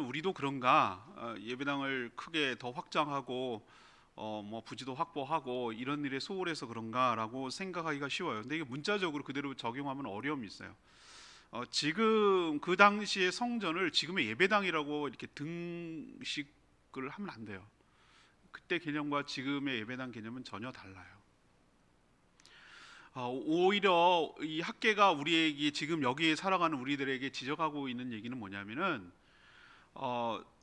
우리도 그런가? 예배당을 크게 더 확장하고 부지도 확보하고 이런 일에 소홀해서 그런가라고 생각하기가 쉬워요. 근데 이게 문자적으로 그대로 적용하면 어려움이 있어요. 지금 그 당시의 성전을 지금의 예배당이라고 이렇게 등식을 하면 안 돼요. 그때 개념과 지금의 예배당 개념은 전혀 달라요. 오히려 이 학계가 우리에게 지금 여기에 살아가는 우리들에게 지적하고 있는 얘기는 뭐냐면은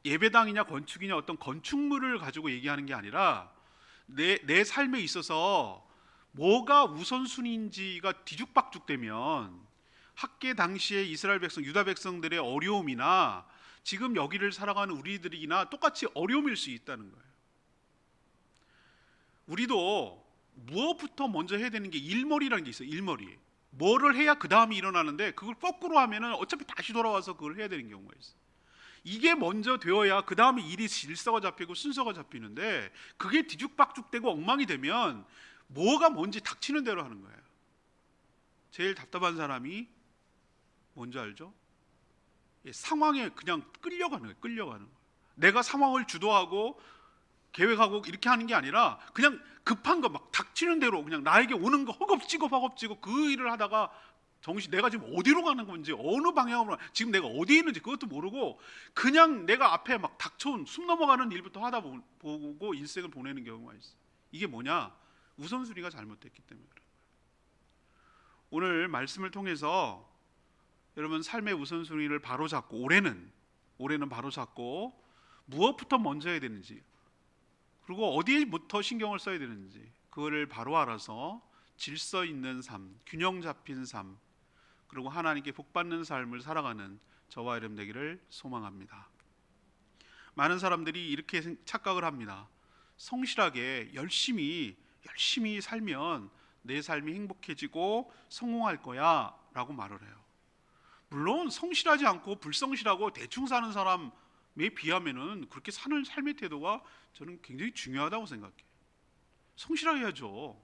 예배당이냐 건축이냐 어떤 건축물을 가지고 얘기하는 게 아니라 내 삶에 있어서 뭐가 우선순위인지가 뒤죽박죽되면 학계 당시에 이스라엘 백성, 유다 백성들의 어려움이나 지금 여기를 살아가는 우리들이나 똑같이 어려움일 수 있다는 거예요. 우리도 무엇부터 먼저 해야 되는 게 일머리라는 게 있어요. 일머리. 뭐를 해야 그 다음이 일어나는데 그걸 거꾸로 하면은 어차피 다시 돌아와서 그걸 해야 되는 경우가 있어요. 이게 먼저 되어야 그 다음에 일이 질서가 잡히고 순서가 잡히는데 그게 뒤죽박죽되고 엉망이 되면 뭐가 뭔지 닥치는 대로 하는 거예요. 제일 답답한 사람이 뭔지 알죠? 상황에 그냥 끌려가는 거예요. 끌려가는 거예요. 내가 상황을 주도하고 계획하고 이렇게 하는 게 아니라 그냥 급한 거 막 닥치는 대로 그냥 나에게 오는 거 허겁지겁 그 일을 하다가 정신 내가 지금 어디로 가는 건지 어느 방향으로 지금 내가 어디에 있는지 그것도 모르고 그냥 내가 앞에 막 닥쳐온 숨 넘어가는 일부터 하다 보고 인생을 보내는 경우가 있어요. 이게 뭐냐? 우선순위가 잘못됐기 때문에 그래요. 오늘 말씀을 통해서 여러분 삶의 우선순위를 바로잡고 올해는 바로잡고 무엇부터 먼저 해야 되는지 그리고 어디부터 신경을 써야 되는지 그거를 바로 알아서 질서 있는 삶, 균형 잡힌 삶 그리고 하나님께 복받는 삶을 살아가는 저와 여러분 되기를 소망합니다. 많은 사람들이 이렇게 착각을 합니다. 성실하게 열심히 살면 내 삶이 행복해지고 성공할 거야 라고 말을 해요. 물론 성실하지 않고 불성실하고 대충 사는 사람에 비하면은 그렇게 사는 삶의 태도가 저는 굉장히 중요하다고 생각해요. 성실하게 해야죠.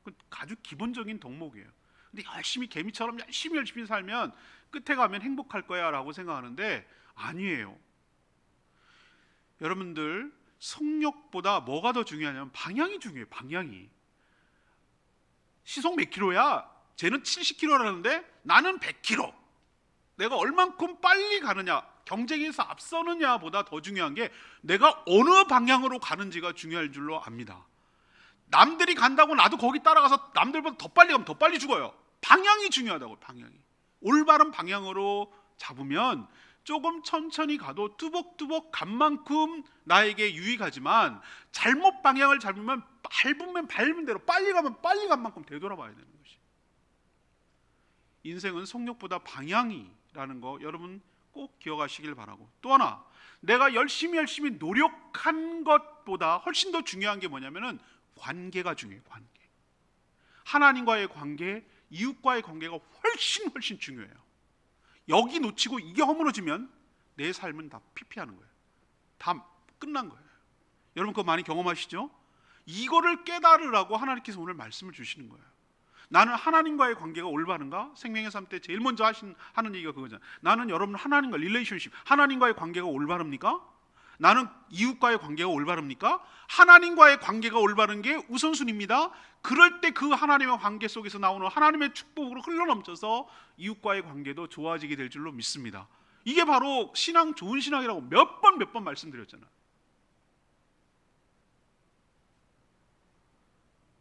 그 아주 기본적인 덕목이에요. 근데 열심히 개미처럼 열심히 살면 끝에 가면 행복할 거야 라고 생각하는데 아니에요. 여러분들 성욕보다 뭐가 더 중요하냐면 방향이 중요해요. 방향이. 시속 몇 킬로야? 쟤는 70킬로라는데 나는 100킬로. 내가 얼만큼 빨리 가느냐 경쟁에서 앞서느냐 보다 더 중요한 게 내가 어느 방향으로 가는지가 중요할 줄로 압니다. 남들이 간다고 나도 거기 따라가서 남들보다 더 빨리 가면 더 빨리 죽어요. 방향이 중요하다고. 방향이 올바른 방향으로 잡으면 조금 천천히 가도 뚜벅뚜벅 간 만큼 나에게 유익하지만 잘못 방향을 잡으면 밟은 대로 빨리 가면 빨리 간 만큼 되돌아봐야 되는 것이. 인생은 속력보다 방향이라는 거 여러분 꼭 기억하시길 바라고, 또 하나 내가 열심히 노력한 것보다 훨씬 더 중요한 게 뭐냐면은 관계가 중요해요. 관계. 하나님과의 관계, 이웃과의 관계가 훨씬 중요해요. 여기 놓치고 이게 허물어지면 내 삶은 다 피폐하는 거예요. 다 끝난 거예요. 여러분 그거 많이 경험하시죠? 이거를 깨달으라고 하나님께서 오늘 말씀을 주시는 거예요. 나는 하나님과의 관계가 올바른가? 생명의 삶 때 제일 먼저 하는 얘기가 그거잖아요. 나는 여러분 하나님과 릴레이션십, 하나님과의 관계가 올바릅니까? 나는 이웃과의 관계가 올바릅니까? 하나님과의 관계가 올바른 게 우선순위입니다. 그럴 때 그 하나님의 관계 속에서 나오는 하나님의 축복으로 흘러넘쳐서 이웃과의 관계도 좋아지게 될 줄로 믿습니다. 이게 바로 신앙, 좋은 신앙이라고 몇 번 말씀드렸잖아요.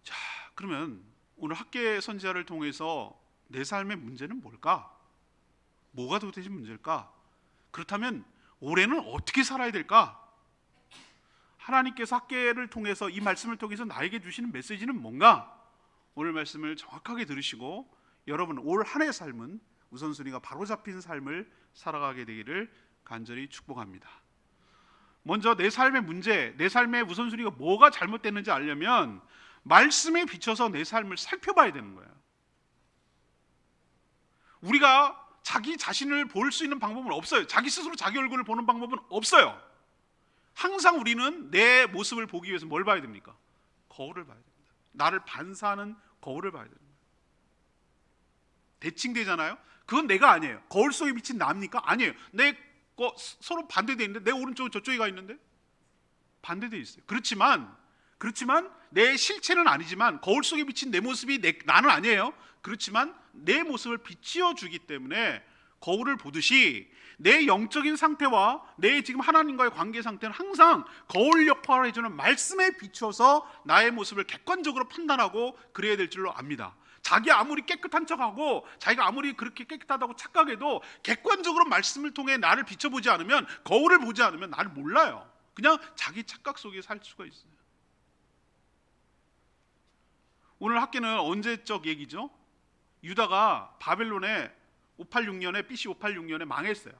자, 그러면 오늘 학계 선지자를 통해서 내 삶의 문제는 뭘까? 뭐가 도대체 문제일까? 그렇다면 올해는 어떻게 살아야 될까? 하나님께서 학계를 통해서 이 말씀을 통해서 나에게 주시는 메시지는 뭔가? 오늘 말씀을 정확하게 들으시고 여러분 올 한 해 삶은 우선순위가 바로 잡힌 삶을 살아가게 되기를 간절히 축복합니다. 먼저 내 삶의 문제, 내 삶의 우선순위가 뭐가 잘못됐는지 알려면 말씀에 비춰서 내 삶을 살펴봐야 되는 거예요. 우리가 자기 자신을 볼 수 있는 방법은 없어요. 자기 스스로 자기 얼굴을 보는 방법은 없어요. 항상 우리는 내 모습을 보기 위해서 뭘 봐야 됩니까? 거울을 봐야 됩니다. 나를 반사하는 거울을 봐야 됩니다. 대칭되잖아요. 그건 내가 아니에요. 거울 속에 비친 나입니까? 아니에요. 내 서로 반대돼 있는데 내 오른쪽은 저쪽에 가 있는데 반대돼 있어요. 그렇지만 내 실체는 아니지만 거울 속에 비친 내 모습이 나는 아니에요. 그렇지만 내 모습을 비추어 주기 때문에 거울을 보듯이 내 영적인 상태와 내 지금 하나님과의 관계 상태는 항상 거울 역할을 해주는 말씀에 비추어서 나의 모습을 객관적으로 판단하고 그래야 될 줄로 압니다. 자기 아무리 깨끗한 척하고 자기가 아무리 그렇게 깨끗하다고 착각해도 객관적으로 말씀을 통해 나를 비춰보지 않으면, 거울을 보지 않으면 나를 몰라요. 그냥 자기 착각 속에 살 수가 있어요. 오늘 학교는 언제적 얘기죠? 유다가 바벨론에 586년에 BC 586년에 망했어요.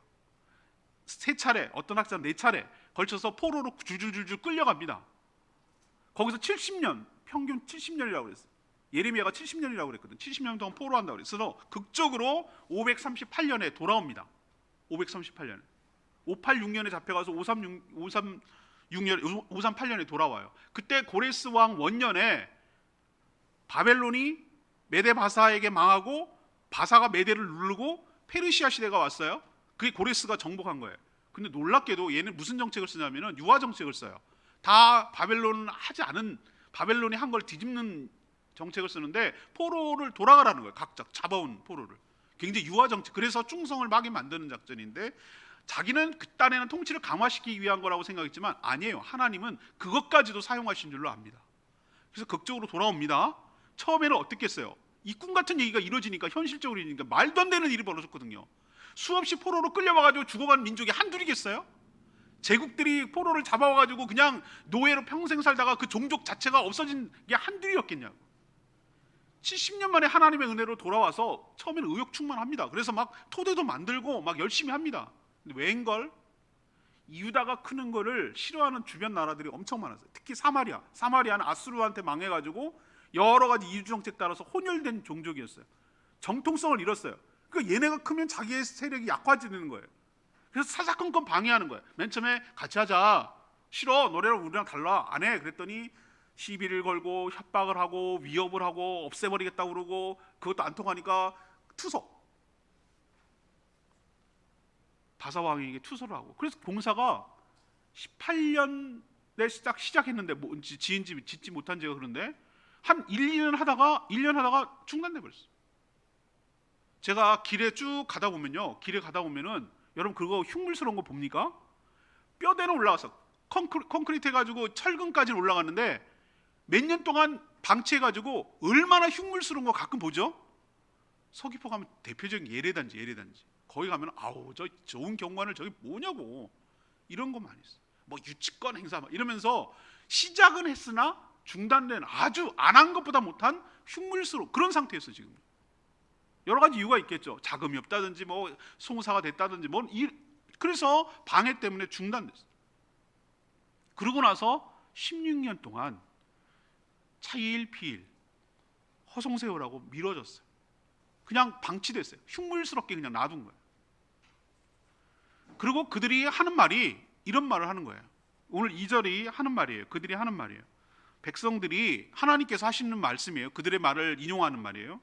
세 차례, 어떤 학자는 네 차례 걸쳐서 포로로 줄줄줄줄 끌려갑니다. 거기서 70년, 평균 70년이라고 그랬어요. 예레미야가 70년이라고 그랬거든. 70년 동안 포로한다고 그랬어. 극적으로 538년에 돌아옵니다. 538년에 586년에 잡혀가서 538년에 돌아와요. 그때 고레스 왕 원년에 바벨론이 메데 바사에게 망하고 바사가 메데를 누르고 페르시아 시대가 왔어요. 그게 고레스가 정복한 거예요. 근데 놀랍게도 얘는 무슨 정책을 쓰냐면은 유화 정책을 써요. 다 바벨론은 하지 않은, 바벨론이 한 걸 뒤집는 정책을 쓰는데 포로를 돌아가라는 거예요. 각자 잡아온 포로를. 굉장히 유화 정책. 그래서 충성을 막이 만드는 작전인데 자기는 그 딴에는 통치를 강화시키기 위한 거라고 생각했지만 아니에요. 하나님은 그것까지도 사용하신 줄로 압니다. 그래서 극적으로 돌아옵니다. 처음에는 어떻겠어요? 이 꿈 같은 얘기가 이루어지니까, 현실적으로 이루어지니까 말도 안 되는 일이 벌어졌거든요. 수없이 포로로 끌려와가지고 죽어간 민족이 한둘이겠어요? 제국들이 포로를 잡아와가지고 그냥 노예로 평생 살다가 그 종족 자체가 없어진 게 한둘이었겠냐고. 70년 만에 하나님의 은혜로 돌아와서 처음에는 의욕충만합니다. 그래서 막 토대도 만들고 막 열심히 합니다. 근데 왜인걸? 유다가 크는 거를 싫어하는 주변 나라들이 엄청 많았어요. 특히 사마리아는 아수르한테 망해가지고 여러 가지 이주 정책 따라서 혼혈된 종족이었어요. 정통성을 잃었어요. 그러니까 얘네가 크면 자기의 세력이 약화지는 거예요. 그래서 사사건건 방해하는 거예요. 맨 처음에 같이 하자. 싫어. 너네랑 우리랑 달라. 안 해. 그랬더니 시비를 걸고 협박을 하고 위협을 하고 없애버리겠다고 그러고, 그것도 안 통하니까 투서. 바사왕에게 투서를 하고. 그래서 봉사가 18년에 시작했는데 뭔지 지은지 짓지 못한 지가 그런데 한 1년 하다가 중단돼 버렸어요. 제가 길에 쭉 가다 보면요. 여러분 그거 흉물스러운 거 봅니까? 뼈대는 올라가서 콘크리트 해가지고 철근까지 올라갔는데 몇 년 동안 방치해가지고 얼마나 흉물스러운 거 가끔 보죠? 서귀포 가면 대표적인 예래단지. 거기 가면 아우 저 좋은 경관을 저기 뭐냐고 이런 거 많이 있어요. 뭐 유치권 행사 막 이러면서 시작은 했으나 중단된, 아주 안 한 것보다 못한 흉물스러운 그런 상태였어요. 지금 여러 가지 이유가 있겠죠. 자금이 없다든지 뭐 송사가 됐다든지 그래서 방해 때문에 중단됐어요. 그러고 나서 16년 동안 차일 피일 허송세월하고 미뤄졌어요. 그냥 방치됐어요. 흉물스럽게 그냥 놔둔 거예요. 그리고 그들이 하는 말이 이런 말을 하는 거예요. 오늘 2절이 하는 말이에요. 그들이 하는 말이에요. 백성들이, 하나님께서 하시는 말씀이에요. 그들의 말을 인용하는 말이에요.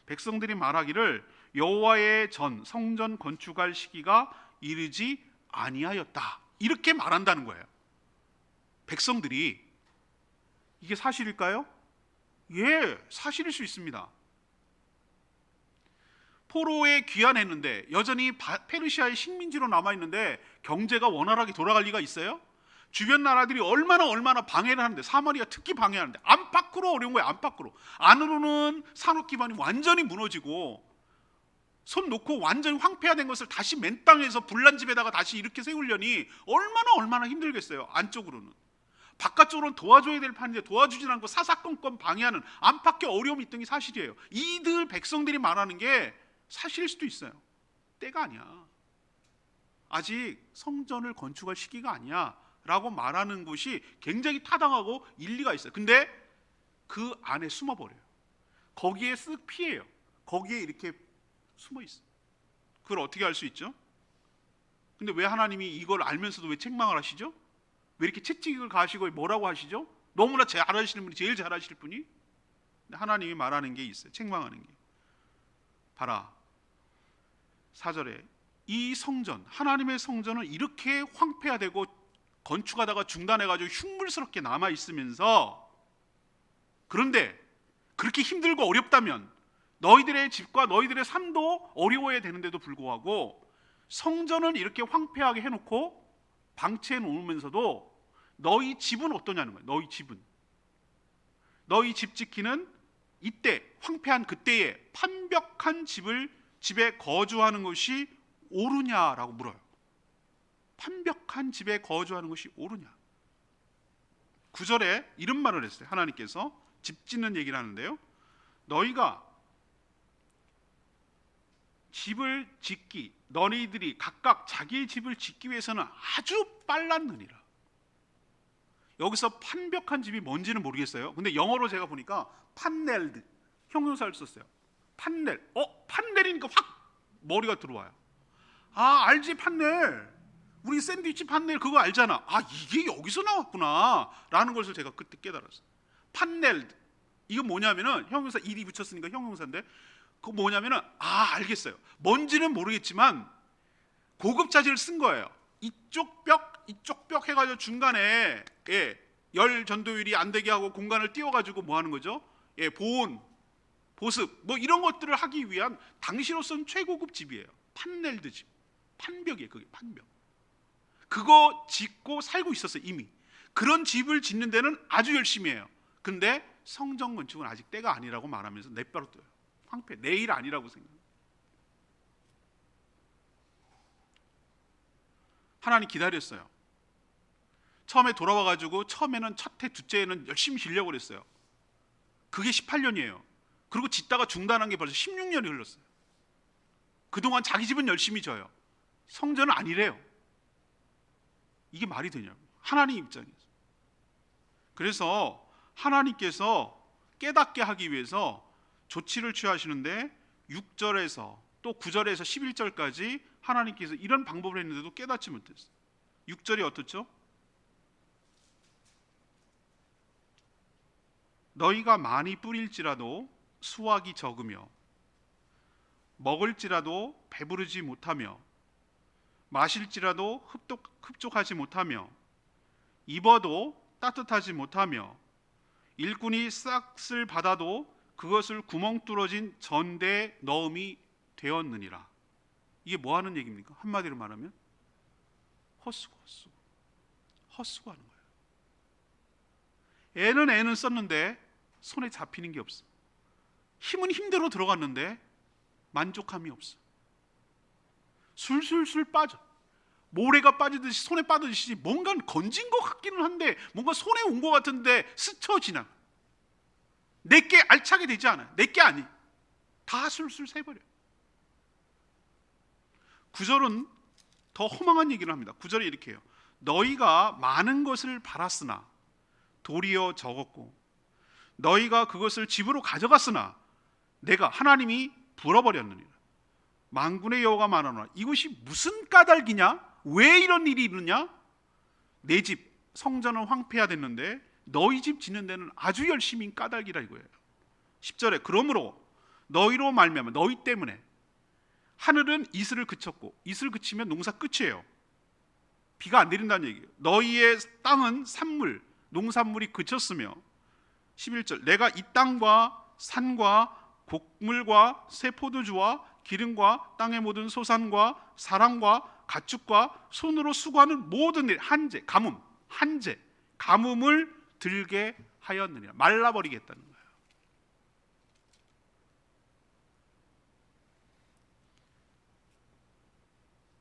백성들이 말하기를 여호와의 성전 건축할 시기가 이르지 아니하였다. 이렇게 말한다는 거예요. 백성들이. 이게 사실일까요? 예, 사실일 수 있습니다. 포로에 귀환했는데 여전히 페르시아의 식민지로 남아있는데 경제가 원활하게 돌아갈 리가 있어요? 주변 나라들이 얼마나 방해를 하는데, 사마리아 특히 방해하는데 안팎으로 어려운 거예요. 안팎으로. 안으로는 산업 기반이 완전히 무너지고 손 놓고 완전히 황폐화된 것을 다시 맨 땅에서 불난 집에다가 다시 이렇게 세우려니 얼마나 힘들겠어요. 안쪽으로는. 바깥쪽으로는 도와줘야 될 판인데 도와주지 않고 사사건건 방해하는 안팎의 어려움이 있던 게 사실이에요. 이들 백성들이 말하는 게 사실일 수도 있어요. 때가 아니야. 아직 성전을 건축할 시기가 아니야 라고 말하는 것이 굉장히 타당하고 일리가 있어요. 근데 그 안에 숨어버려요. 거기에 쓱 피해요. 거기에 이렇게 숨어 있어요. 그걸 어떻게 알 수 있죠? 근데 왜 하나님이 이걸 알면서도 왜 책망을 하시죠? 왜 이렇게 채찍을 가시고 뭐라고 하시죠? 너무나 잘 아시는 분이, 제일 잘 아실 분이. 하나님이 말하는 게 있어요. 책망하는 게. 봐라, 4절에 이 성전, 하나님의 성전은 이렇게 황폐화되고 건축하다가 중단해가지고 흉물스럽게 남아 있으면서, 그런데 그렇게 힘들고 어렵다면 너희들의 집과 너희들의 삶도 어려워야 되는데도 불구하고 성전은 이렇게 황폐하게 해놓고 방치해 놓으면서도 너희 집은 어떠냐는 거예요. 너희 집 지키는 이때 황폐한 그때에 판벽한 집에 거주하는 것이 옳으냐라고 물어요. 판벽한 집에 거주하는 것이 옳으냐. 9절에 이런 말을 했어요. 하나님께서 집 짓는 얘기를 하는데요, 너희가 집을 너희들이 각각 자기의 집을 짓기 위해서는 아주 빨랐느니라. 여기서 판벽한 집이 뭔지는 모르겠어요. 근데 영어로 제가 보니까 판넬드 형용사를 썼어요. 판넬이니까 확 머리가 들어와요. 아, 알지, 판넬. 우리 샌드위치 판넬 그거 알잖아. 아, 이게 여기서 나왔구나 라는 것을 제가 그때 깨달았어요. 판넬드, 이거 뭐냐면은 형용사 일이 붙였으니까 형용사인데, 그거 뭐냐면은, 알겠어요. 뭔지는 모르겠지만 고급자재를 쓴 거예요. 이쪽 벽 해가지고 중간에 열 전도율이 안 되게 하고 공간을 띄워가지고 뭐 하는 거죠? 보온, 보습 뭐 이런 것들을 하기 위한 당시로서는 최고급 집이에요. 판넬드 집, 판벽이에요. 그게 판벽. 그거 짓고 살고 있었어요. 이미 그런 집을 짓는 데는 아주 열심히 해요. 근데 성전 건축은 아직 때가 아니라고 말하면서 내버려 둬요. 황폐, 내일 아니라고 생각해요. 하나님 기다렸어요. 처음에 돌아와가지고 처음에는 첫 해, 둘째 해는 열심히 지려고 그랬어요. 그게 18년이에요. 그리고 짓다가 중단한 게 벌써 16년이 흘렀어요. 그동안 자기 집은 열심히 져요. 성전은 아니래요. 이게 말이 되냐고, 하나님 입장에서. 그래서 하나님께서 깨닫게 하기 위해서 조치를 취하시는데 6절에서 또 9절에서 11절까지 하나님께서 이런 방법을 했는데도 깨닫지 못했어요. 6절이 어떻죠? 너희가 많이 뿌릴지라도 수확이 적으며 먹을지라도 배부르지 못하며 마실지라도 흡족하지 못하며 입어도 따뜻하지 못하며 일꾼이 싹을 받아도 그것을 구멍 뚫어진 전대에 넣음이 되었느니라. 이게 뭐 하는 얘기입니까? 한마디로 말하면 헛수고하는 거예요. 애는 썼는데 손에 잡히는 게 없어. 힘은 힘대로 들어갔는데 만족함이 없어. 술술술 빠져. 모래가 빠지듯이 손에 빠지듯이 뭔가 건진 것 같기는 한데 뭔가 손에 온 것 같은데 스쳐 지나가. 내게 알차게 되지 않아요. 내게 아니. 다 술술 새버려. 9절은 더 허망한 얘기를 합니다. 9절에 이렇게 해요. 너희가 많은 것을 바랐으나 도리어 적었고 너희가 그것을 집으로 가져갔으나 내가 하나님이 불어버렸느니라. 만군의 여호와가 말하노라. 이것이 무슨 까닭이냐? 왜 이런 일이 이르냐? 내 집 성전은 황폐화됐는데 너희 집 짓는 데는 아주 열심히 까닭이라 이거예요. 10절에 그러므로 너희로 말미암아 너희 때문에 하늘은 이슬을 그쳤고, 이슬 그치면 농사 끝이에요. 비가 안 내린다는 얘기예요. 너희의 땅은 산물, 농산물이 그쳤으며 11절 내가 이 땅과 산과 곡물과 새 포도주와 기름과 땅의 모든 소산과 사람과 가축과 손으로 수고하는 모든 일, 가뭄을 들게 하였느니라. 말라버리겠다는 거예요.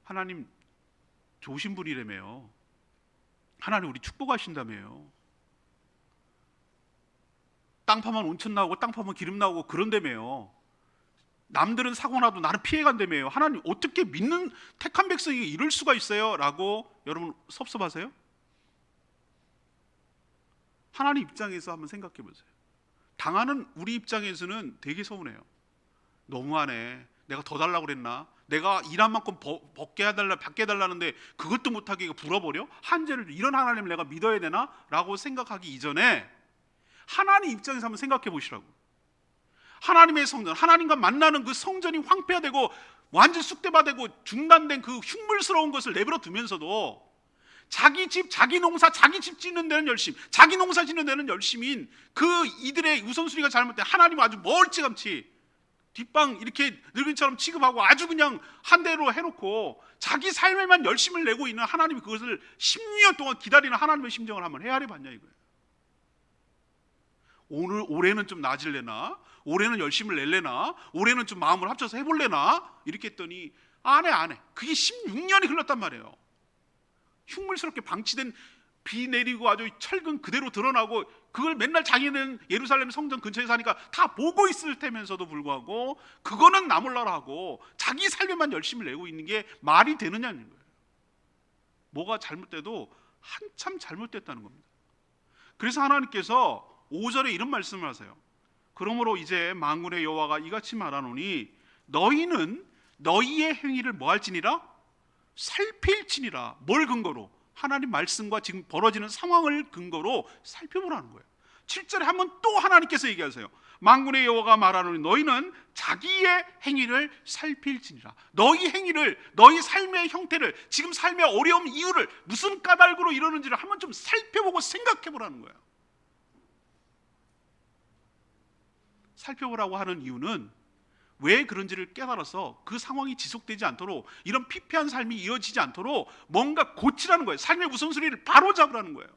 하나님 좋으신 분이라며요. 하나님 우리 축복하신다며요. 땅 파면 온천 나오고 땅 파면 기름 나오고 그런다며요. 남들은 사고 나도 나는 피해간다며요. 하나님 어떻게 믿는 택한 백성이 이럴 수가 있어요? 라고 여러분 섭섭하세요? 하나님 입장에서 한번 생각해 보세요. 당하는 우리 입장에서는 되게 서운해요. 너무하네. 내가 더 달라고 그랬나? 내가 일한 만큼 받게 해달라는데 그것도 못하게 불어버려? 한죄를 이런 하나님을 내가 믿어야 되나? 라고 생각하기 이전에 하나님 입장에서 한번 생각해 보시라고. 하나님의 성전, 하나님과 만나는 그 성전이 황폐화되고 완전 쑥대밭되고 중단된 그 흉물스러운 것을 내버려 두면서도 자기 집, 자기 농사, 자기 집 짓는 데는 열심, 자기 농사 짓는 데는 열심인 그 이들의 우선순위가 잘못된 하나님 아주 멀찌감치 뒷방 이렇게 늙은처럼 취급하고 아주 그냥 한 대로 해놓고 자기 삶에만 열심을 내고 있는 하나님이 그것을 10년 동안 기다리는 하나님의 심정을 한번 헤아려 봤냐 이거예요. 올해는 좀 나아질래나, 올해는 열심을 낼래나, 올해는 좀 마음을 합쳐서 해볼래나 이렇게 했더니 안 해. 그게 16년이 흘렀단 말이에요. 흉물스럽게 방치된 비 내리고 아주 철근 그대로 드러나고 그걸 맨날 자기는 예루살렘 성전 근처에 사니까 다 보고 있을 테면서도 불구하고 그거는 나 몰라라 하고 자기 삶에만 열심을 내고 있는 게 말이 되느냐는 거예요. 뭐가 잘못돼도 한참 잘못됐다는 겁니다. 그래서 하나님께서 5절에 이런 말씀을 하세요. 그러므로 이제 만군의 여호와가 이같이 말하노니 너희는 너희의 행위를 뭐 할지니라? 살필지니라. 뭘 근거로? 하나님 말씀과 지금 벌어지는 상황을 근거로 살펴보라는 거예요. 7절에 한번 또 하나님께서 얘기하세요. 만군의 여호와가 말하노니 너희는 자기의 행위를 살필지니라. 너희 행위를, 너희 삶의 형태를, 지금 삶의 어려움 이유를 무슨 까닭으로 이러는지를 한번 좀 살펴보고 생각해보라는 거예요. 살펴보라고 하는 이유는 왜 그런지를 깨달아서 그 상황이 지속되지 않도록, 이런 피폐한 삶이 이어지지 않도록 뭔가 고치라는 거예요. 삶의 우선순위를 바로잡으라는 거예요.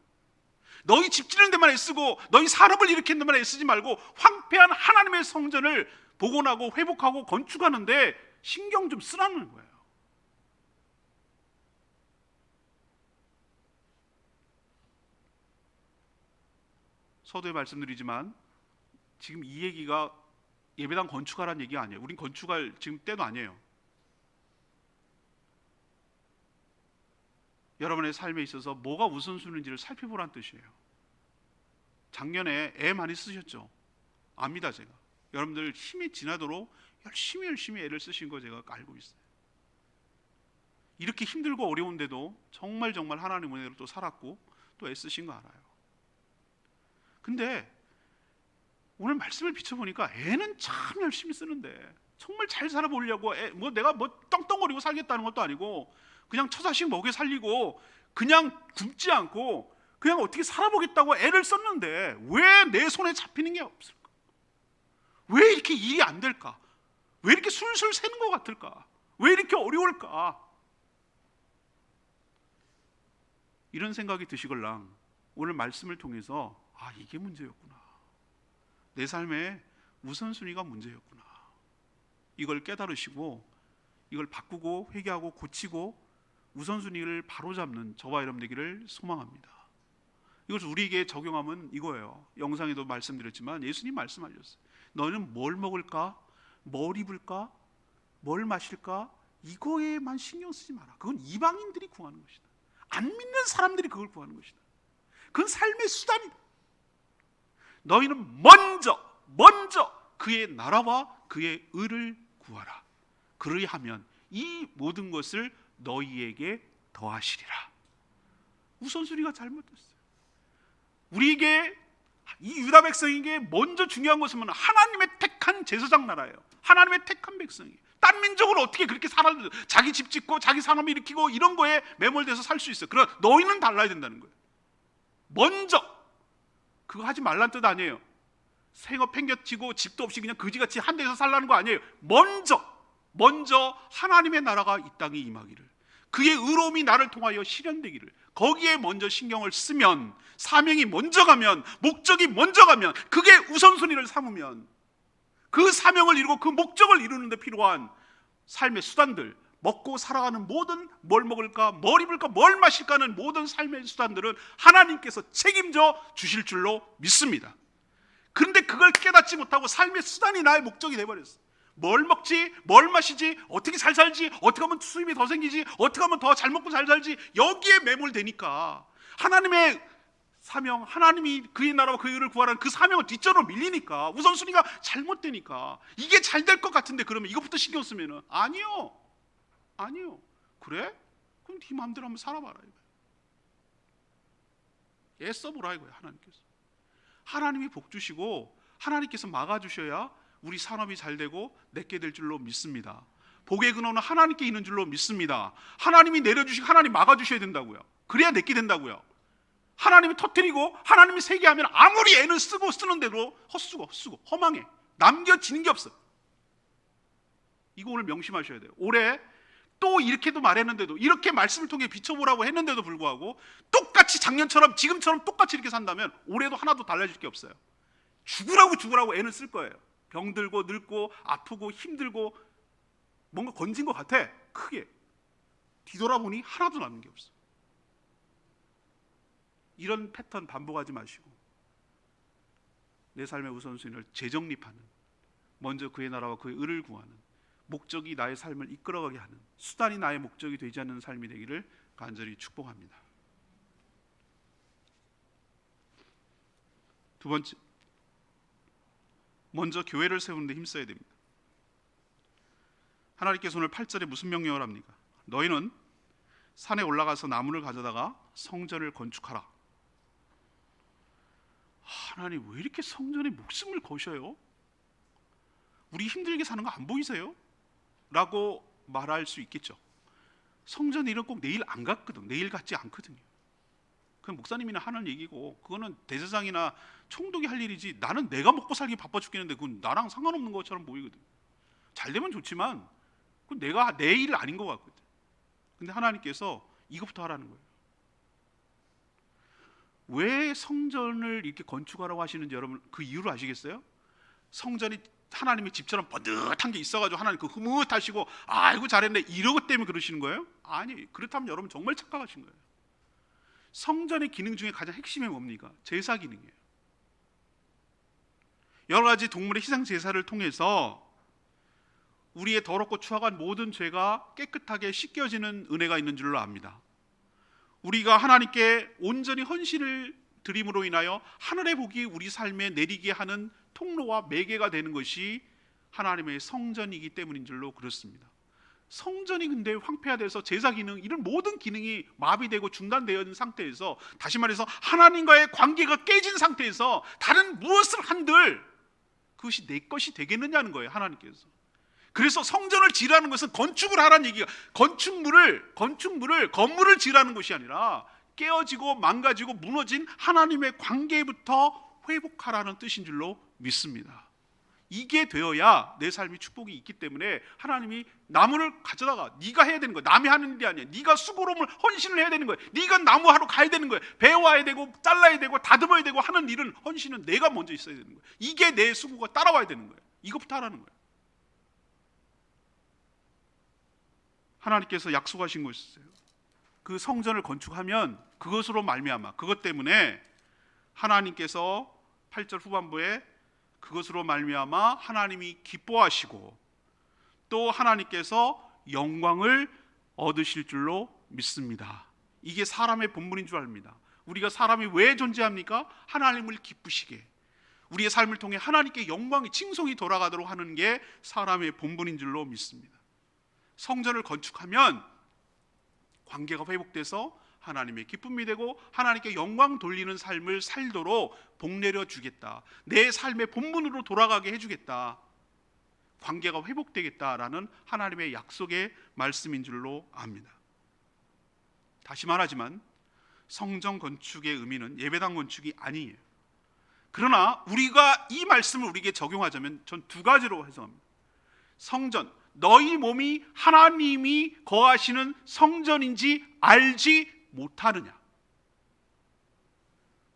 너희 집 짓는 데만 애쓰고 너희 산업을 일으키는 데만 애쓰지 말고 황폐한 하나님의 성전을 복원하고 회복하고 건축하는데 신경 좀 쓰라는 거예요. 서두에 말씀드리지만 지금 이 얘기가 예배당 건축하라는 얘기가 아니에요. 우린 건축할 지금 때도 아니에요. 여러분의 삶에 있어서 뭐가 우선순위인지를 살펴보라는 뜻이에요. 작년에 애 많이 쓰셨죠? 압니다 제가. 여러분들 힘이 지나도록 열심히 애를 쓰신 거 제가 알고 있어요. 이렇게 힘들고 어려운데도 정말 하나님 은혜로 또 살았고 또 애쓰신 거 알아요. 근데 오늘 말씀을 비춰보니까 애는 참 열심히 쓰는데 정말 잘 살아보려고 내가 떵떵거리고 살겠다는 것도 아니고 그냥 처자식 먹여 살리고 그냥 굶지 않고 그냥 어떻게 살아보겠다고 애를 썼는데 왜 내 손에 잡히는 게 없을까? 왜 이렇게 일이 안 될까? 왜 이렇게 술술 새는 것 같을까? 왜 이렇게 어려울까? 이런 생각이 드시걸랑 오늘 말씀을 통해서 이게 문제였구나. 내 삶의 우선순위가 문제였구나. 이걸 깨달으시고 이걸 바꾸고 회개하고 고치고 우선순위를 바로잡는 저와 여러분 되기를 소망합니다. 이것을 우리에게 적용하면 이거예요. 영상에도 말씀드렸지만 예수님 말씀하셨어요. 너는 뭘 먹을까? 뭘 입을까? 뭘 마실까? 이거에만 신경 쓰지 마라. 그건 이방인들이 구하는 것이다. 안 믿는 사람들이 그걸 구하는 것이다. 그건 삶의 수단이다. 너희는 먼저 그의 나라와 그의 의를 구하라. 그리하면 이 모든 것을 너희에게 더하시리라. 우선순위가 잘못됐어요. 우리에게 이 유다 백성에게 먼저 중요한 것은 하나님의 택한 제사장 나라예요. 하나님의 택한 백성이에요. 딴 민족으로 어떻게 그렇게 살아도 자기 집 짓고 자기 산업 일으키고 이런 거에 매몰돼서 살 수 있어요. 그러나 너희는 달라야 된다는 거예요. 먼저 그거 하지 말란 뜻 아니에요. 생업 팽겨치고 집도 없이 그냥 거지같이 한 데서 살라는 거 아니에요. 먼저 하나님의 나라가 이 땅에 임하기를, 그의 의로움이 나를 통하여 실현되기를, 거기에 먼저 신경을 쓰면, 사명이 먼저 가면, 목적이 먼저 가면, 그게 우선순위를 삼으면 그 사명을 이루고 그 목적을 이루는 데 필요한 삶의 수단들, 먹고 살아가는 모든 뭘 먹을까, 뭘 입을까, 뭘 마실까 하는 모든 삶의 수단들은 하나님께서 책임져 주실 줄로 믿습니다. 그런데 그걸 깨닫지 못하고 삶의 수단이 나의 목적이 돼버렸어. 뭘 먹지, 뭘 마시지, 어떻게 잘 살지, 어떻게 하면 수입이 더 생기지, 어떻게 하면 더 잘 먹고 잘 살지, 여기에 매몰되니까 하나님의 사명, 하나님이 그의 나라와 그의 의를 구하라는 그 사명을 뒷전으로 밀리니까, 우선순위가 잘못되니까 이게 잘 될 것 같은데 그러면 이것부터 신경 쓰면은 아니요. 그래? 그럼 네 마음대로 한번 살아봐라 이거야. 애써보라 이거야. 하나님이 복 주시고 하나님께서 막아주셔야 우리 산업이 잘 되고 내게 될 줄로 믿습니다. 복의 근원은 하나님께 있는 줄로 믿습니다. 하나님이 내려주시고 하나님 막아주셔야 된다고요. 그래야 내게 된다고요. 하나님이 터뜨리고 하나님이 세게 하면 아무리 애는 쓰고 쓰는 대로 헛수고 허망해. 남겨지는 게 없어. 이거 오늘 명심하셔야 돼요. 올해 또 이렇게도 말했는데도, 이렇게 말씀을 통해 비춰보라고 했는데도 불구하고 똑같이 작년처럼 지금처럼 똑같이 이렇게 산다면 올해도 하나도 달라질 게 없어요. 죽으라고 애는 쓸 거예요. 병들고 늙고 아프고 힘들고 뭔가 건진 것 같아. 크게 뒤돌아보니 하나도 남는 게 없어. 이런 패턴 반복하지 마시고 내 삶의 우선순위를 재정립하는, 먼저 그의 나라와 그의 의를 구하는, 목적이 나의 삶을 이끌어가게 하는, 수단이 나의 목적이 되지 않는 삶이 되기를 간절히 축복합니다. 두 번째, 먼저 교회를 세우는 데 힘써야 됩니다. 하나님께서 오늘 8절에 무슨 명령을 합니까? 너희는 산에 올라가서 나무를 가져다가 성전을 건축하라. 하나님 왜 이렇게 성전에 목숨을 거셔요? 우리 힘들게 사는 거 안 보이세요? 라고 말할 수 있겠죠. 성전 일은 꼭 내일 안 같거든. 내일 같지 않거든요. 그건 목사님이나 하는 얘기고, 그거는 대제사장이나 총독이 할 일이지, 나는 내가 먹고 살기 바빠 죽겠는데 그건 나랑 상관없는 것처럼 보이거든. 잘 되면 좋지만 그건 내가 내 일 아닌 것 같거든. 근데 하나님께서 이것부터 하라는 거예요. 왜 성전을 이렇게 건축하라고 하시는지 여러분 그 이유를 아시겠어요? 성전이 하나님의 집처럼 번듯한 게 있어가지고 하나님 그 흐뭇하시고 아이고 잘했네 이러고 때문에 그러시는 거예요? 아니, 그렇다면 여러분 정말 착각하신 거예요. 성전의 기능 중에 가장 핵심이 뭡니까? 제사 기능이에요. 여러 가지 동물의 희생 제사를 통해서 우리의 더럽고 추악한 모든 죄가 깨끗하게 씻겨지는 은혜가 있는 줄로 압니다. 우리가 하나님께 온전히 헌신을 드림으로 인하여 하늘의 복이 우리 삶에 내리게 하는 통로와 매개가 되는 것이 하나님의 성전이기 때문인 줄로 그렇습니다. 성전이 근데 황폐화돼서 제사 기능, 이런 모든 기능이 마비되고 중단되어 있는 상태에서, 다시 말해서 하나님과의 관계가 깨진 상태에서 다른 무엇을 한들 그것이 내 것이 되겠느냐는 거예요, 하나님께서. 그래서 성전을 지으라는 것은 건축을 하라는 얘기가, 건물을 지으라는 것이 아니라 깨어지고 망가지고 무너진 하나님의 관계부터 회복하라는 뜻인 줄로 믿습니다. 이게 되어야 내 삶이 축복이 있기 때문에 하나님이 나무를 가져다가 네가 해야 되는 거야. 남이 하는 일이 아니야. 네가 수고로움을 헌신을 해야 되는 거야. 네가 나무하러 가야 되는 거야. 베어와야 되고 잘라야 되고 다듬어야 되고 하는 일은, 헌신은 내가 먼저 있어야 되는 거야. 이게 내 수고가 따라와야 되는 거야. 이것부터 하라는 거야. 하나님께서 약속하신 것이 있어요. 그 성전을 건축하면 그것으로 말미암아, 그것 때문에 하나님께서 8절 후반부에 그것으로 말미암아 하나님이 기뻐하시고 또 하나님께서 영광을 얻으실 줄로 믿습니다. 이게 사람의 본분인 줄 압니다. 우리가 사람이 왜 존재합니까? 하나님을 기쁘시게, 우리의 삶을 통해 하나님께 영광이, 칭송이 돌아가도록 하는 게 사람의 본분인 줄로 믿습니다. 성전을 건축하면 관계가 회복돼서 하나님의 기쁨이 되고 하나님께 영광 돌리는 삶을 살도록 복 내려주겠다, 내 삶의 본분으로 돌아가게 해주겠다, 관계가 회복되겠다라는 하나님의 약속의 말씀인 줄로 압니다. 다시 말하지만 성전 건축의 의미는 예배당 건축이 아니에요. 그러나 우리가 이 말씀을 우리에게 적용하자면 전 두 가지로 해석합니다. 성전, 너희 몸이 하나님이 거하시는 성전인지 알지 못하느냐.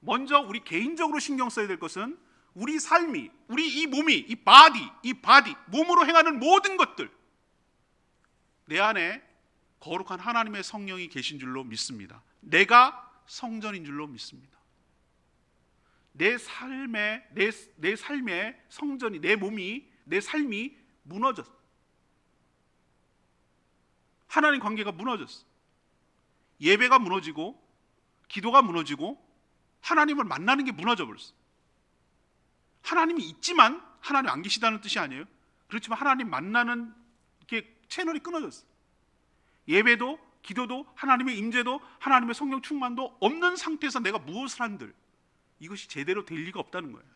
먼저 우리 개인적으로 신경 써야 될 것은 우리 삶이, 우리 이 몸이, 이 바디, 몸으로 행하는 모든 것들, 내 안에 거룩한 하나님의 성령이 계신 줄로 믿습니다. 내가 성전인 줄로 믿습니다. 내 삶의 성전이, 내 몸이, 내 삶이 무너졌어. 하나님 관계가 무너졌어. 예배가 무너지고 기도가 무너지고 하나님을 만나는 게 무너져 버렸어. 하나님이 있지만 하나님 안 계시다는 뜻이 아니에요. 그렇지만 하나님 만나는 게 채널이 끊어졌어. 예배도 기도도 하나님의 임재도 하나님의 성령 충만도 없는 상태에서 내가 무엇을 한들 이것이 제대로 될 리가 없다는 거예요.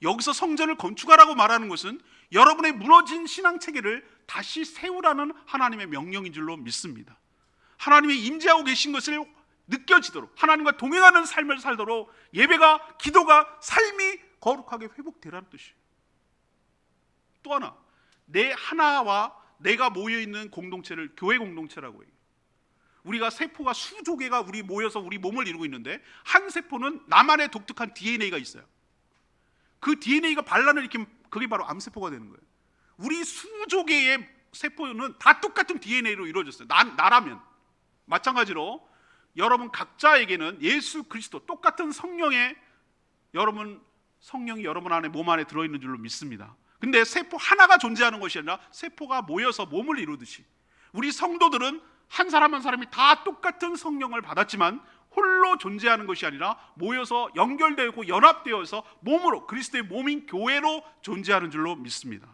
여기서 성전을 건축하라고 말하는 것은 여러분의 무너진 신앙 체계를 다시 세우라는 하나님의 명령인 줄로 믿습니다. 하나님이 임재하고 계신 것을 느껴지도록, 하나님과 동행하는 삶을 살도록 예배가, 기도가, 삶이 거룩하게 회복되라는 뜻이에요. 또 하나, 내 하나와 내가 모여있는 공동체를 교회 공동체라고 해요. 우리가 세포가 수조 개가 우리 모여서 우리 몸을 이루고 있는데, 한 세포는 나만의 독특한 DNA가 있어요. 그 DNA가 반란을 일으키면 그게 바로 암세포가 되는 거예요. 우리 수조 개의 세포는 다 똑같은 DNA로 이루어졌어요. 나라면. 마찬가지로 여러분 각자에게는 예수 그리스도, 똑같은 성령이 여러분 안에, 몸 안에 들어있는 줄로 믿습니다. 근데 세포 하나가 존재하는 것이 아니라 세포가 모여서 몸을 이루듯이, 우리 성도들은 한 사람 한 사람이 다 똑같은 성령을 받았지만 홀로 존재하는 것이 아니라 모여서 연결되고 연합되어서 몸으로, 그리스도의 몸인 교회로 존재하는 줄로 믿습니다.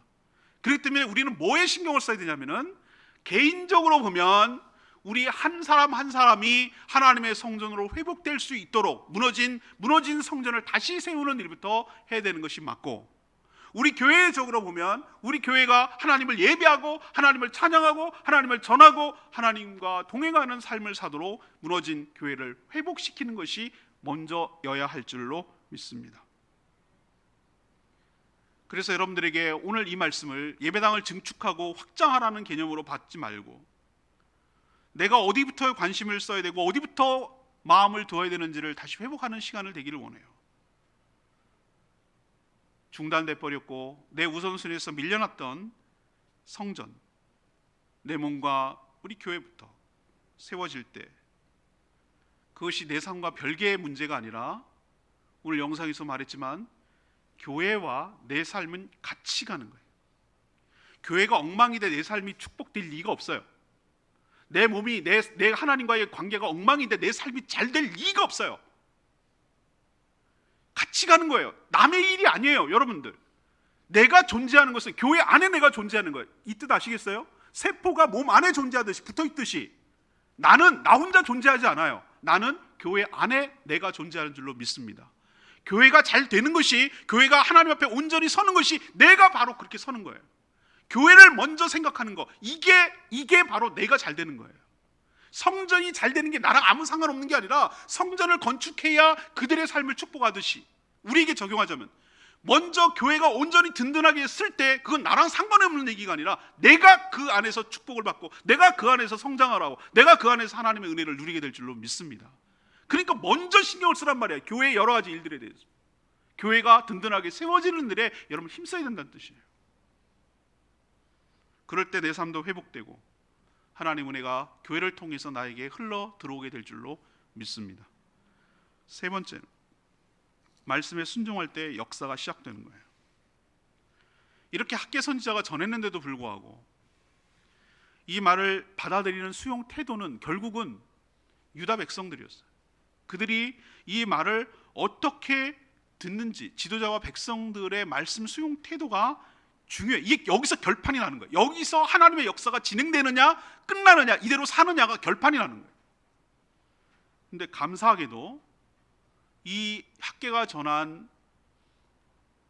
그렇기 때문에 우리는 뭐에 신경을 써야 되냐면은, 개인적으로 보면 우리 한 사람 한 사람이 하나님의 성전으로 회복될 수 있도록 무너진 성전을 다시 세우는 일부터 해야 되는 것이 맞고, 우리 교회적으로 보면 우리 교회가 하나님을 예배하고 하나님을 찬양하고 하나님을 전하고 하나님과 동행하는 삶을 사도록 무너진 교회를 회복시키는 것이 먼저여야 할 줄로 믿습니다. 그래서 여러분들에게 오늘 이 말씀을 예배당을 증축하고 확장하라는 개념으로 받지 말고, 내가 어디부터 관심을 써야 되고 어디부터 마음을 두어야 되는지를 다시 회복하는 시간을 되기를 원해요. 중단돼 버렸고 내 우선순위에서 밀려났던 성전, 내 몸과 우리 교회부터 세워질 때, 그것이 내 삶과 별개의 문제가 아니라 오늘 영상에서 말했지만 교회와 내 삶은 같이 가는 거예요. 교회가 엉망이 돼 내 삶이 축복될 리가 없어요. 내 몸이 내 하나님과의 관계가 엉망이 돼 내 삶이 잘 될 리가 없어요. 같이 가는 거예요. 남의 일이 아니에요. 여러분들, 내가 존재하는 것은 교회 안에 내가 존재하는 거예요. 이 뜻 아시겠어요? 세포가 몸 안에 존재하듯이, 붙어있듯이 나는 나 혼자 존재하지 않아요. 나는 교회 안에 내가 존재하는 줄로 믿습니다. 교회가 잘 되는 것이, 교회가 하나님 앞에 온전히 서는 것이 내가 바로 그렇게 서는 거예요. 교회를 먼저 생각하는 거, 이게 바로 내가 잘 되는 거예요. 성전이 잘 되는 게 나랑 아무 상관없는 게 아니라, 성전을 건축해야 그들의 삶을 축복하듯이 우리에게 적용하자면, 먼저 교회가 온전히 든든하게 쓸 때 그건 나랑 상관없는 얘기가 아니라 내가 그 안에서 축복을 받고 내가 그 안에서 성장하라고, 내가 그 안에서 하나님의 은혜를 누리게 될 줄로 믿습니다. 그러니까 먼저 신경을 쓰란 말이에요. 교회의 여러 가지 일들에 대해서. 교회가 든든하게 세워지는 일에 여러분 힘써야 된다는 뜻이에요. 그럴 때 내 삶도 회복되고 하나님 은혜가 교회를 통해서 나에게 흘러 들어오게 될 줄로 믿습니다. 세 번째는 말씀에 순종할 때 역사가 시작되는 거예요. 이렇게 학계 선지자가 전했는데도 불구하고 이 말을 받아들이는 수용 태도는 결국은 유다 백성들이었어요. 그들이 이 말을 어떻게 듣는지, 지도자와 백성들의 말씀 수용 태도가 중요해요. 이게 여기서 결판이 나는 거예요. 여기서 하나님의 역사가 진행되느냐 끝나느냐, 이대로 사느냐가 결판이 나는 거예요. 근데 감사하게도 이 학개가 전한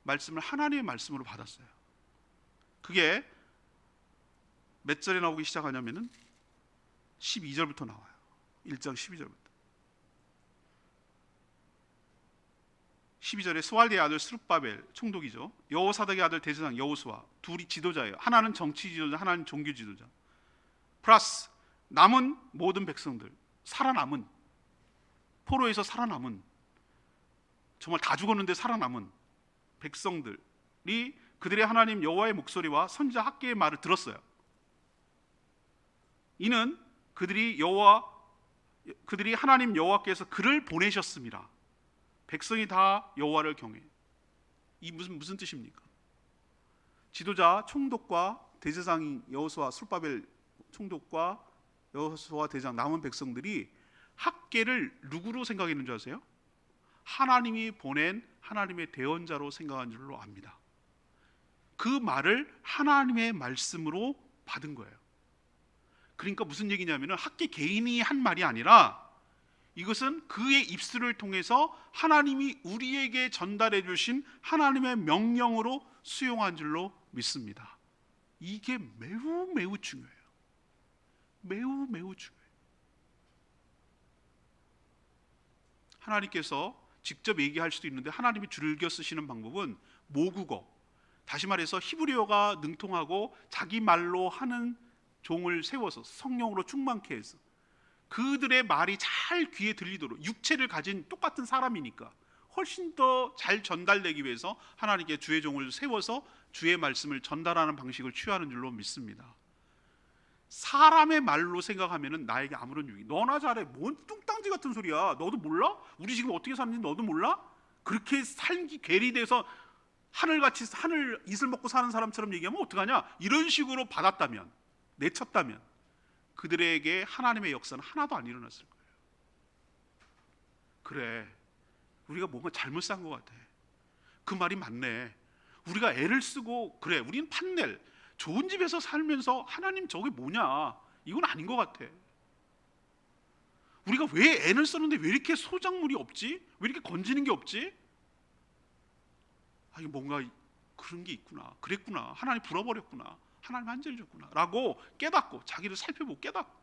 말씀을 하나님의 말씀으로 받았어요. 그게 몇 절에 나오기 시작하냐면은 12절부터 나와요. 1장 12절부터. 12절에 스왈디의 아들 스룹바벨 총독이죠. 여호사닥의 아들 대제사장 여호수아, 둘이 지도자예요. 하나는 정치 지도자, 하나는 종교 지도자. 플러스 남은 모든 백성들, 살아남은, 포로에서 살아남은, 정말 다 죽었는데 살아남은 백성들이 그들의 하나님 여호와의 목소리와 선지자 학개의 말을 들었어요. 이는 그들이 하나님 여호와께서 그를 보내셨습니다. 백성이 다 여호와를 경외. 이 무슨 뜻입니까? 지도자 총독과 대제사장인 여호수아, 스룹바벨 총독과 여호수아 대제사장, 남은 백성들이 학개를 누구로 생각했는 줄 아세요? 하나님이 보낸 하나님의 대언자로 생각한 줄로 압니다. 그 말을 하나님의 말씀으로 받은 거예요. 그러니까 무슨 얘기냐면, 학개 개인이 한 말이 아니라 이것은 그의 입술을 통해서 하나님이 우리에게 전달해 주신 하나님의 명령으로 수용한 줄로 믿습니다. 이게 매우 매우 중요해요. 매우 매우 중요해요. 하나님께서 직접 얘기할 수도 있는데 하나님이 즐겨 쓰시는 방법은 모국어, 다시 말해서 히브리어가 능통하고 자기 말로 하는 종을 세워서 성령으로 충만케 해서 그들의 말이 잘 귀에 들리도록, 육체를 가진 똑같은 사람이니까 훨씬 더 잘 전달되기 위해서 하나님께 주의 종을 세워서 주의 말씀을 전달하는 방식을 취하는 줄로 믿습니다. 사람의 말로 생각하면은 나에게 아무런 유익이, 너나 잘해, 뭔 뚱땅지 같은 소리야, 너도 몰라? 우리 지금 어떻게 사는지 너도 몰라? 그렇게 살기 괴리돼서 하늘같이 하늘 이슬 먹고 사는 사람처럼 얘기하면 어떡하냐, 이런 식으로 받았다면, 내쳤다면 그들에게 하나님의 역사는 하나도 안 일어났을 거예요. 그래, 우리가 뭔가 잘못 산 것 같아, 그 말이 맞네, 우리가 애를 쓰고, 그래 우리는 판넬 좋은 집에서 살면서 하나님 저게 뭐냐, 이건 아닌 것 같아. 우리가 왜 애를 썼는데 왜 이렇게 소작물이 없지? 왜 이렇게 건지는 게 없지? 아, 이게 뭔가 그런 게 있구나, 그랬구나, 하나님 불어버렸구나, 하나님 한죄를 줬구나 라고 깨닫고, 자기를 살펴보고 깨닫고,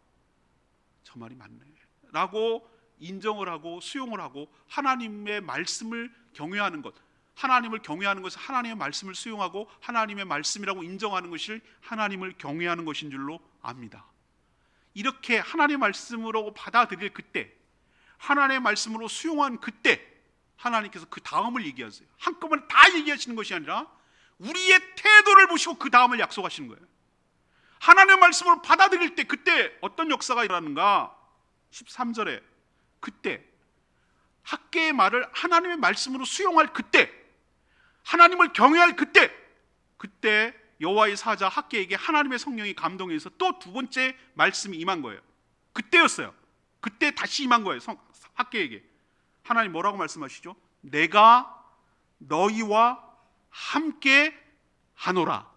저 말이 맞네 라고 인정을 하고 수용을 하고 하나님의 말씀을 경외하는 것, 하나님을 경외하는 것은 하나님의 말씀을 수용하고 하나님의 말씀이라고 인정하는 것을 하나님을 경외하는 것인 줄로 압니다. 이렇게 하나님의 말씀으로 받아들일 그때, 하나님의 말씀으로 수용한 그때 하나님께서 그 다음을 얘기하세요. 한꺼번에 다 얘기하시는 것이 아니라 우리의 태도를 보시고 그 다음을 약속하시는 거예요. 하나님의 말씀으로 받아들일 때 그때 어떤 역사가 일어나는가? 13절에 그때 학개의 말을 하나님의 말씀으로 수용할 그때, 하나님을 경외할 그때, 그때 여호와의 사자 학개에게 하나님의 성령이 감동해서 또 두 번째 말씀이 임한 거예요. 그때였어요. 그때 다시 임한 거예요. 학개에게 하나님 뭐라고 말씀하시죠? 내가 너희와 함께 하노라.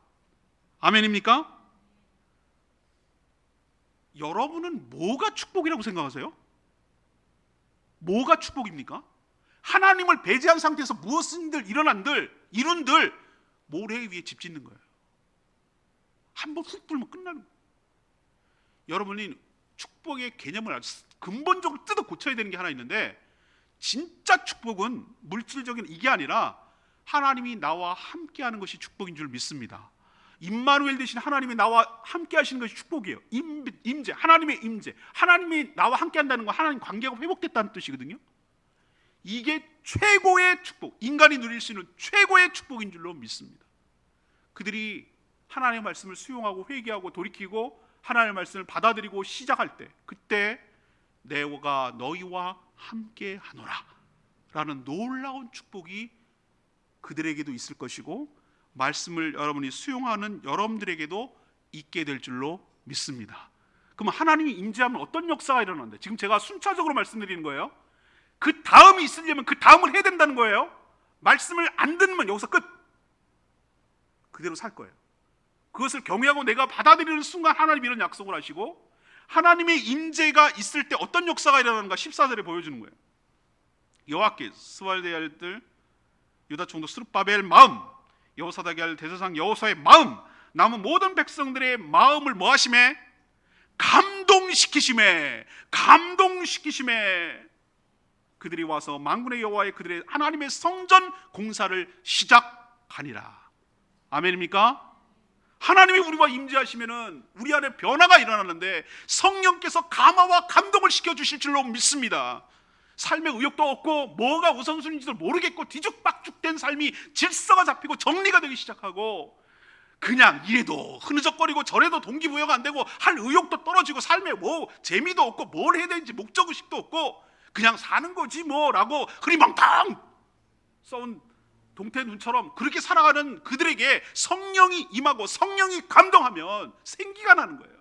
아멘입니까? 여러분은 뭐가 축복이라고 생각하세요? 뭐가 축복입니까? 하나님을 배제한 상태에서 무엇인들 일어난들 이룬들 모래 위에 집 짓는 거예요. 한번 훅 불면 끝나는 거예요. 여러분이 축복의 개념을 아주 근본적으로 뜯어 고쳐야 되는 게 하나 있는데, 진짜 축복은 물질적인 이게 아니라 하나님이 나와 함께 하는 것이 축복인 줄 믿습니다. 임마누엘 대신 하나님이 나와 함께 하시는 것이 축복이에요. 임재, 하나님의 임재, 하나님이 나와 함께 한다는 건 하나님 관계가 회복됐다는 뜻이거든요. 이게 최고의 축복, 인간이 누릴 수 있는 최고의 축복인 줄로 믿습니다. 그들이 하나님의 말씀을 수용하고 회개하고 돌이키고 하나님의 말씀을 받아들이고 시작할 때, 그때 내가 너희와 함께 하노라 라는 놀라운 축복이 그들에게도 있을 것이고, 말씀을 여러분이 수용하는 여러분들에게도 있게 될 줄로 믿습니다. 그럼 하나님이 임재하면 어떤 역사가 일어나는데, 지금 제가 순차적으로 말씀드리는 거예요. 그 다음이 있으려면 그 다음을 해야 된다는 거예요. 말씀을 안 듣으면 여기서 끝, 그대로 살 거예요. 그것을 경외하고 내가 받아들이는 순간 하나님이 이런 약속을 하시고, 하나님의 임재가 있을 때 어떤 역사가 일어나는가 14절에 보여주는 거예요. 여호와께 스발디아 아들 유다 총독 스룹바벨 마음, 여호사닥의 아들 대제사장 여호수아의 마음, 남은 모든 백성들의 마음을 뭐 하심에? 감동시키심에, 감동시키심에 그들이 와서 만군의 여호와의 그들의 하나님의 성전 공사를 시작하니라. 아멘입니까? 하나님이 우리와 임재하시면은 우리 안에 변화가 일어나는데, 성령께서 감화와 감동을 시켜주실 줄로 믿습니다. 삶에 의욕도 없고 뭐가 우선순위인지도 모르겠고 뒤죽박죽된 삶이 질서가 잡히고 정리가 되기 시작하고, 그냥 이래도 흐느적거리고 저래도 동기부여가 안 되고 할 의욕도 떨어지고 삶에 뭐 재미도 없고 뭘 해야 되는지 목적의식도 없고 그냥 사는 거지 뭐라고 흐리멍텅 썩은 동태 눈처럼 그렇게 살아가는 그들에게 성령이 임하고 성령이 감동하면 생기가 나는 거예요.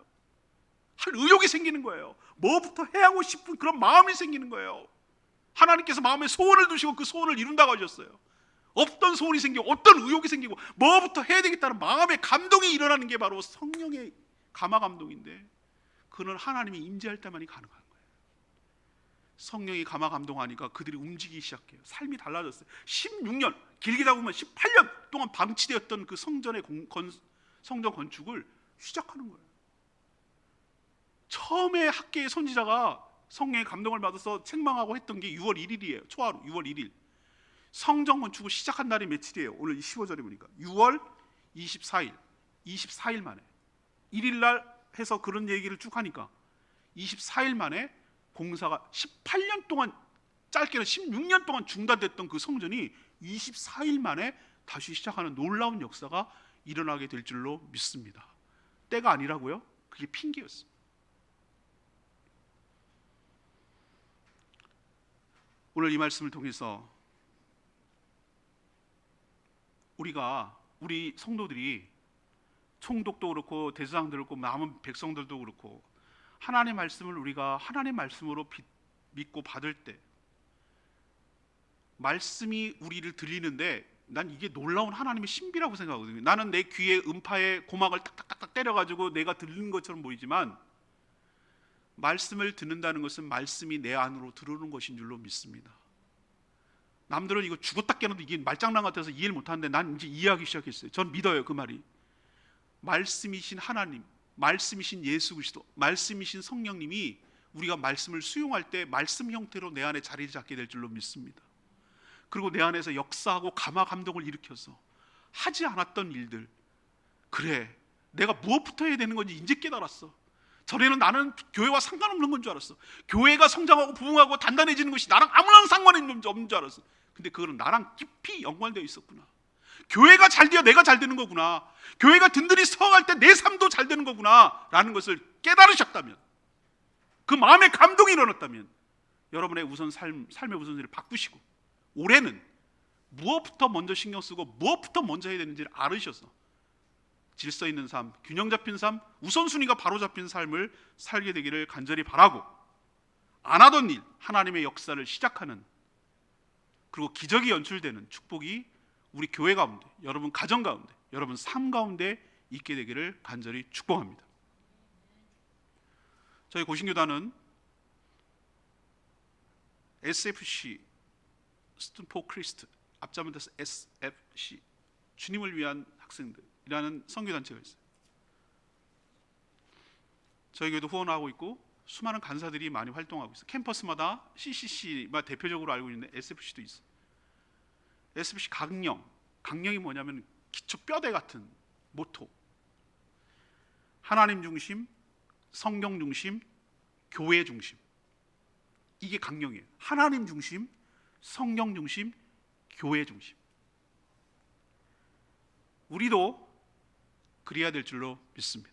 할 의욕이 생기는 거예요. 뭐부터 해야 하고 싶은 그런 마음이 생기는 거예요. 하나님께서 마음에 소원을 두시고 그 소원을 이룬다고 하셨어요. 없던 소원이 생기고 어떤 의욕이 생기고 뭐부터 해야 되겠다는 마음의 감동이 일어나는 게 바로 성령의 감화 감동인데, 그는 하나님이 임재할 때만이 가능한 거예요. 성령이 감화 감동하니까 그들이 움직이기 시작해요. 삶이 달라졌어요. 16년, 길게 잡으면 18년 동안 방치되었던 그 성전의 성전 건축을 시작하는 거예요. 처음에 학계의 선지자가 성령의 감동을 받아서 책망하고 했던 게 6월 1일이에요. 초하루 6월 1일. 성전 건축을 시작한 날이 며칠이에요? 오늘 15절에 보니까 6월 24일. 24일 만에 1일 날 해서 그런 얘기를 쭉 하니까 24일 만에 공사가 18년 동안, 짧게는 16년 동안 중단됐던 그 성전이 24일 만에 다시 시작하는 놀라운 역사가 일어나게 될 줄로 믿습니다. 때가 아니라고요? 그게 핑계였어요. 오늘 이 말씀을 통해서 우리 성도들이, 총독도 그렇고 대제사장들도 그렇고 남은 백성들도 그렇고, 하나님의 말씀을 우리가 하나님의 말씀으로 믿고 받을 때, 말씀이 우리를 들리는데 난 이게 놀라운 하나님의 신비라고 생각하거든요. 나는 내 귀에 음파에 고막을 딱딱딱딱 때려가지고 내가 들리는 것처럼 보이지만, 말씀을 듣는다는 것은 말씀이 내 안으로 들어오는 것인 줄로 믿습니다. 남들은 이거 죽었다 깨어나도 이게 말장난 같아서 이해를 못하는데 난 이제 이해하기 시작했어요. 전 믿어요, 그 말이. 말씀이신 하나님, 말씀이신 예수 그리스도, 말씀이신 성령님이 우리가 말씀을 수용할 때 말씀 형태로 내 안에 자리를 잡게 될 줄로 믿습니다. 그리고 내 안에서 역사하고 감화 감동을 일으켜서 하지 않았던 일들, 그래 내가 무엇부터 해야 되는 건지 이제 깨달았어. 전에는 나는 교회와 상관없는 건 줄 알았어. 교회가 성장하고 부흥하고 단단해지는 것이 나랑 아무런 상관이 없는 줄 알았어. 근데 그거는 나랑 깊이 연관되어 있었구나. 교회가 잘 되어 내가 잘 되는 거구나. 교회가 든든히 서갈 때 내 삶도 잘 되는 거구나 라는 것을 깨달으셨다면, 그 마음의 감동이 일어났다면, 여러분의 삶의 우선순위를 바꾸시고 올해는 무엇부터 먼저 신경 쓰고 무엇부터 먼저 해야 되는지를 알으셔서 질서 있는 삶, 균형 잡힌 삶, 우선순위가 바로 잡힌 삶을 살게 되기를 간절히 바라고, 안 하던 일 하나님의 역사를 시작하는, 그리고 기적이 연출되는 축복이 우리 교회 가운데, 여러분 가정 가운데, 여러분 삶 가운데 있게 되기를 간절히 축복합니다. 저희 고신교단은 SFC, Student for Christ, 앞자만 돼서 SFC, 주님을 위한 학생들이라는 선교단체가 있어요. 저희 교회도 후원하고 있고 수많은 간사들이 많이 활동하고 있어요. 캠퍼스마다 CCC가 대표적으로 알고 있는데 SFC도 있어요. SFC 강령이 뭐냐면 기초 뼈대 같은 모토, 하나님 중심, 성경 중심, 교회 중심. 이게 강령이에요. 하나님 중심, 성경 중심, 교회 중심. 우리도 그래야 될 줄로 믿습니다.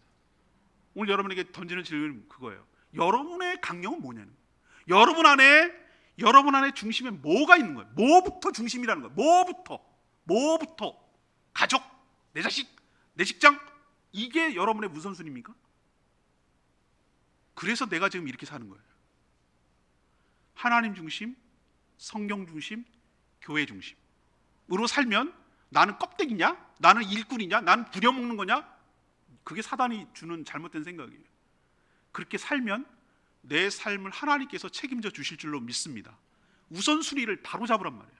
오늘 여러분에게 던지는 질문은 그거예요. 여러분의 강령은 뭐냐는 거예요. 여러분 안에 중심에 뭐가 있는 거예요? 뭐부터 중심이라는 거예요? 뭐부터 가족, 내 자식, 내 직장, 이게 여러분의 우선순위입니까? 그래서 내가 지금 이렇게 사는 거예요. 하나님 중심, 성경 중심, 교회 중심으로 살면 나는 껍데기냐? 나는 일꾼이냐? 나는 부려먹는 거냐? 그게 사단이 주는 잘못된 생각이에요. 그렇게 살면 내 삶을 하나님께서 책임져 주실 줄로 믿습니다. 우선순위를 바로 잡으란 말이에요.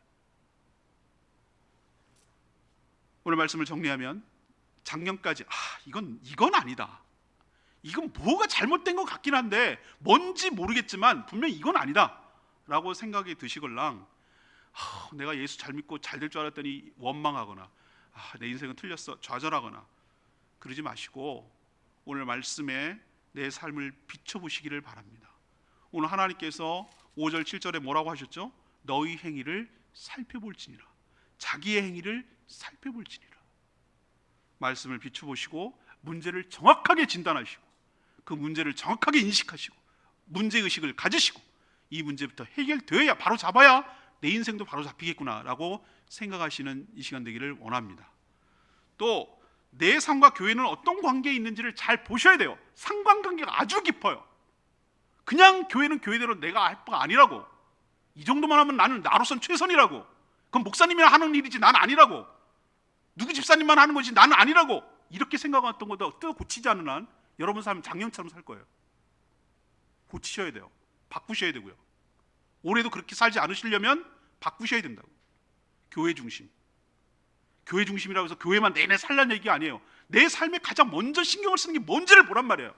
오늘 말씀을 정리하면, 작년까지 이건 아니다, 이건 뭐가 잘못된 것 같긴 한데 뭔지 모르겠지만 분명히 이건 아니다 라고 생각이 드시걸랑, 내가 예수 잘 믿고 잘 될 줄 알았더니 원망하거나 내 인생은 틀렸어 좌절하거나 그러지 마시고 오늘 말씀에 내 삶을 비춰보시기를 바랍니다. 오늘 하나님께서 5절 7절에 뭐라고 하셨죠? 너희 행위를 살펴볼지니라. 자기의 행위를 살펴볼지니라. 말씀을 비춰보시고 문제를 정확하게 진단하시고 그 문제를 정확하게 인식하시고 문제의식을 가지시고 이 문제부터 해결되어야, 바로 잡아야 내 인생도 바로 잡히겠구나 라고 생각하시는 이 시간 되기를 원합니다. 또 내 삶과 교회는 어떤 관계에 있는지를 잘 보셔야 돼요. 상관관계가 아주 깊어요. 그냥 교회는 교회대로 내가 할 바가 아니라고, 이 정도만 하면 나는 나로선 최선이라고, 그건 목사님이 하는 일이지 난 아니라고, 누구 집사님만 하는 거지 나는 아니라고, 이렇게 생각했던 것도 뜯어 고치지 않는 한 여러분 삶은 작년처럼 살 거예요. 고치셔야 돼요. 바꾸셔야 되고요. 올해도 그렇게 살지 않으시려면 바꾸셔야 된다고. 교회 중심이라고 해서 교회만 내내 살라는 얘기가 아니에요. 내 삶에 가장 먼저 신경을 쓰는 게 뭔지를 보란 말이에요.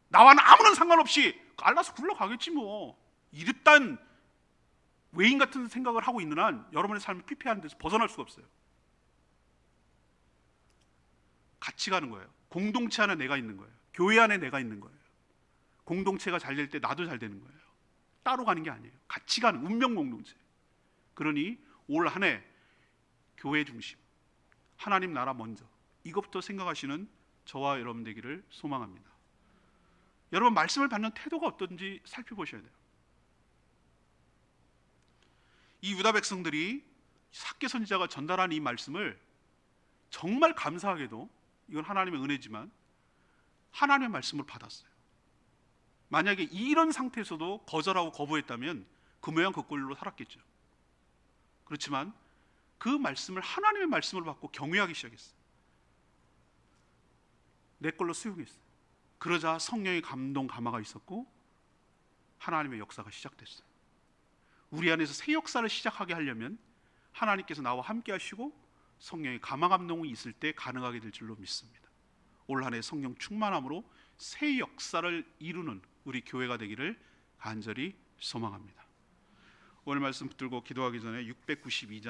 나와는 아무런 상관없이 알아서 굴러가겠지 뭐. 이릇단 외인 같은 생각을 하고 있는 한 여러분의 삶을 피폐하는 데서 벗어날 수가 없어요. 같이 가는 거예요. 공동체 안에 내가 있는 거예요. 교회 안에 내가 있는 거예요. 공동체가 잘 될 때 나도 잘 되는 거예요. 따로 가는 게 아니에요. 같이 가는 운명 공동체. 그러니 올 한 해 교회 중심, 하나님 나라 먼저, 이것부터 생각하시는 저와 여러분 되기를 소망합니다. 여러분, 말씀을 받는 태도가 어떤지 살펴보셔야 돼요. 이 유다 백성들이 삭개 선지자가 전달한 이 말씀을 정말 감사하게도, 이건 하나님의 은혜지만 하나님의 말씀을 받았어요. 만약에 이런 상태에서도 거절하고 거부했다면 그 모양 그 꼴로 살았겠죠. 그렇지만 그 말씀을, 하나님의 말씀을 받고 경외하기 시작했어요. 내 걸로 수용했어요. 그러자 성령의 감동 감화가 있었고 하나님의 역사가 시작됐어요. 우리 안에서 새 역사를 시작하게 하려면 하나님께서 나와 함께 하시고 성령의 감화 감동이 있을 때 가능하게 될 줄로 믿습니다. 올 한 해 성령 충만함으로 새 역사를 이루는 우리 교회가 되기를 간절히 소망합니다. 오늘 말씀 붙들고 기도하기 전에 692장